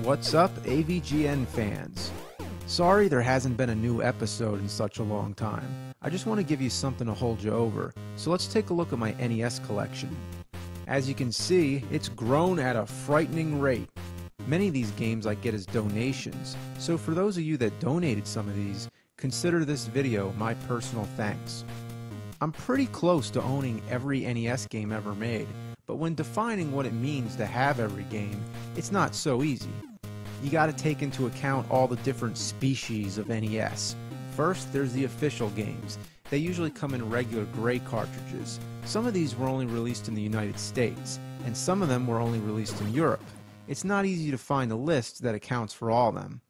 What's up, AVGN fans? Sorry there hasn't been a new episode in such a long time. I just want to give you something to hold you over, so let's take a look at my NES collection. As you can see, it's grown at a frightening rate. Many of these games I get as donations, so for those of you that donated some of these, consider this video my personal thanks. I'm pretty close to owning every NES game ever made, but when defining what it means to have every game, it's not so easy. You gotta take into account all the different species of NES. First, there's the official games. They usually come in regular gray cartridges. Some of these were only released in the United States, and some of them were only released in Europe. It's not easy to find a list that accounts for all of them.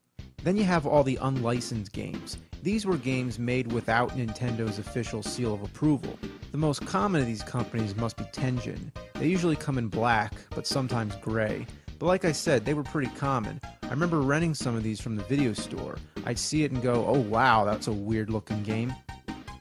Then you have all the unlicensed games. These were games made without Nintendo's official seal of approval. The most common of these companies must be Tengen. They usually come in black, but sometimes gray. But like I said, they were pretty common. I remember renting some of these from the video store. I'd see it and go, oh wow, that's a weird looking game.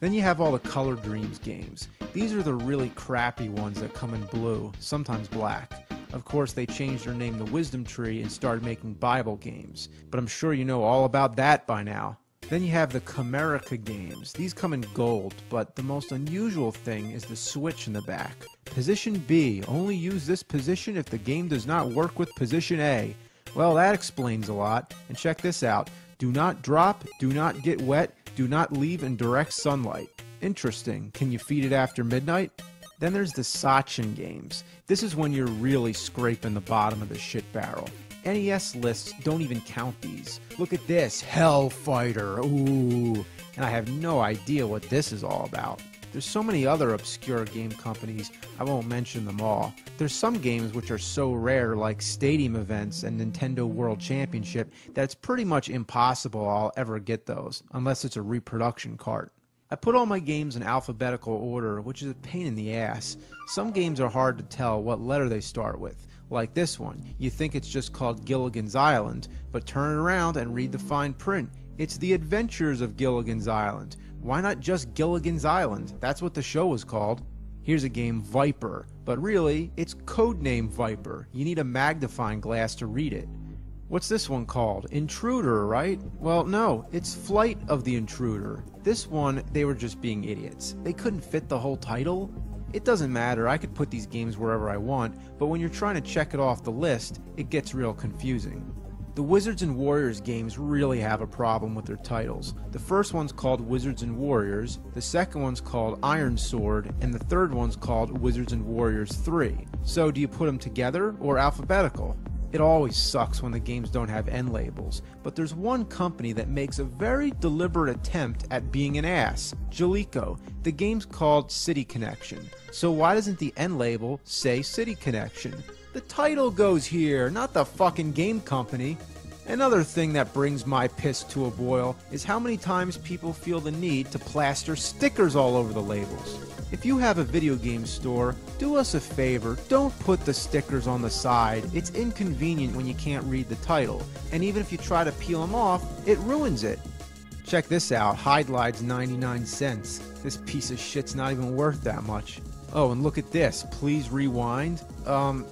Then you have all the Color Dreams games. These are the really crappy ones that come in blue, sometimes black. Of course, they changed their name to Wisdom Tree and started making Bible games. But I'm sure you know all about that by now. Then you have the Chimerica games. These come in gold, but the most unusual thing is the switch in the back. Position B, only use this position if the game does not work with position A. Well, that explains a lot. And check this out. Do not drop, do not get wet, do not leave in direct sunlight. Interesting. Can you feed it after midnight? Then there's the Sachin games. This is when you're really scraping the bottom of the shit barrel. NES lists don't even count these. Look at this, Hellfighter, ooh. And I have no idea what this is all about. There's so many other obscure game companies, I won't mention them all. There's some games which are so rare, like Stadium Events and Nintendo World Championship, that it's pretty much impossible I'll ever get those, unless it's a reproduction cart. I put all my games in alphabetical order, which is a pain in the ass. Some games are hard to tell what letter they start with. Like this one, you think it's just called Gilligan's Island, but turn it around and read the fine print. It's The Adventures of Gilligan's Island. Why not just Gilligan's Island? That's what the show was called. Here's a game, Viper, but really, it's codename Viper. You need a magnifying glass to read it. What's this one called? Intruder, right? Well, no, it's Flight of the Intruder. This one, they were just being idiots. They couldn't fit the whole title. It doesn't matter, I could put these games wherever I want, but when you're trying to check it off the list, it gets real confusing. The Wizards and Warriors games really have a problem with their titles. The first one's called Wizards and Warriors, the second one's called Iron Sword, and the third one's called Wizards and Warriors 3. So do you put them together or alphabetical? It always sucks when the games don't have end labels, but there's one company that makes a very deliberate attempt at being an ass, Jaleco. The game's called City Connection. So why doesn't the end label say City Connection? The title goes here, not the fucking game company. Another thing that brings my piss to a boil is how many times people feel the need to plaster stickers all over the labels. If you have a video game store, do us a favor, don't put the stickers on the side. It's inconvenient when you can't read the title, and even if you try to peel them off, it ruins it. Check this out, Hide Lide's 99 cents. This piece of shit's not even worth that much. Oh, and look at this, please rewind.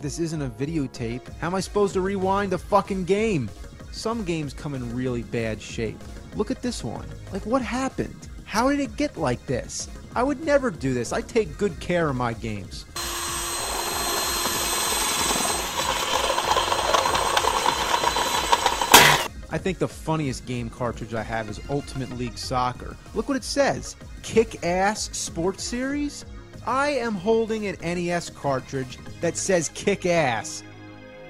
This isn't a videotape. How am I supposed to rewind a fucking game? Some games come in really bad shape. Look at this one. Like, what happened? How did it get like this? I would never do this. I take good care of my games. I think the funniest game cartridge I have is Ultimate League Soccer. Look what it says. Kick-Ass Sports Series? I am holding an NES cartridge that says Kick-Ass.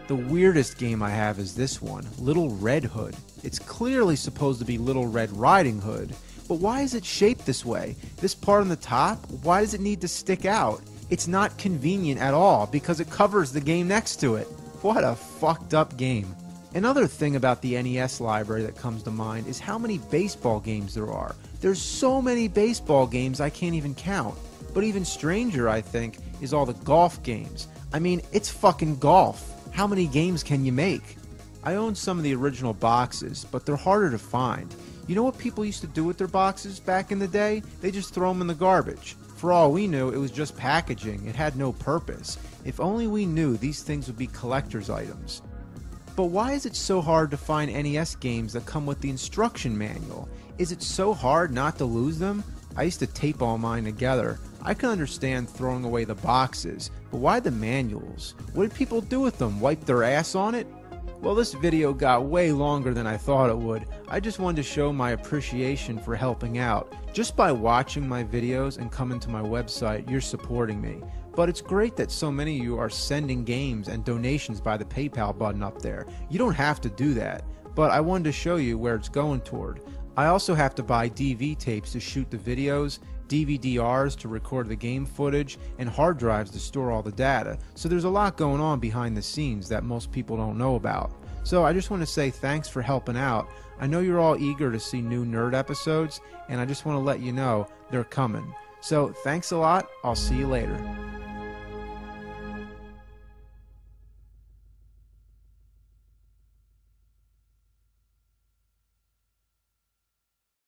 The weirdest game I have is this one, Little Red Hood. It's clearly supposed to be Little Red Riding Hood, but why is it shaped this way? This part on the top, why does it need to stick out? It's not convenient at all because it covers the game next to it. What a fucked up game. Another thing about the NES library that comes to mind is how many baseball games there are. There's so many baseball games I can't even count. But even stranger, I think, is all the golf games. I mean, it's fucking golf. How many games can you make? I own some of the original boxes, but they're harder to find. You know what people used to do with their boxes back in the day? They just throw them in the garbage. For all we knew, it was just packaging. It had no purpose. If only we knew these things would be collector's items. But why is it so hard to find NES games that come with the instruction manual? Is it so hard not to lose them? I used to tape all mine together. I can understand throwing away the boxes, but why the manuals? What did people do with them? Wipe their ass on it? Well, this video got way longer than I thought it would. I just wanted to show my appreciation for helping out. Just by watching my videos and coming to my website, you're supporting me. But it's great that so many of you are sending games and donations by the PayPal button up there. You don't have to do that, but I wanted to show you where it's going toward. I also have to buy DV tapes to shoot the videos, DVD-Rs to record the game footage, and hard drives to store all the data. So there's a lot going on behind the scenes that most people don't know about. So I just want to say thanks for helping out. I know you're all eager to see new nerd episodes, and I just want to let you know they're coming. So thanks a lot. I'll see you later.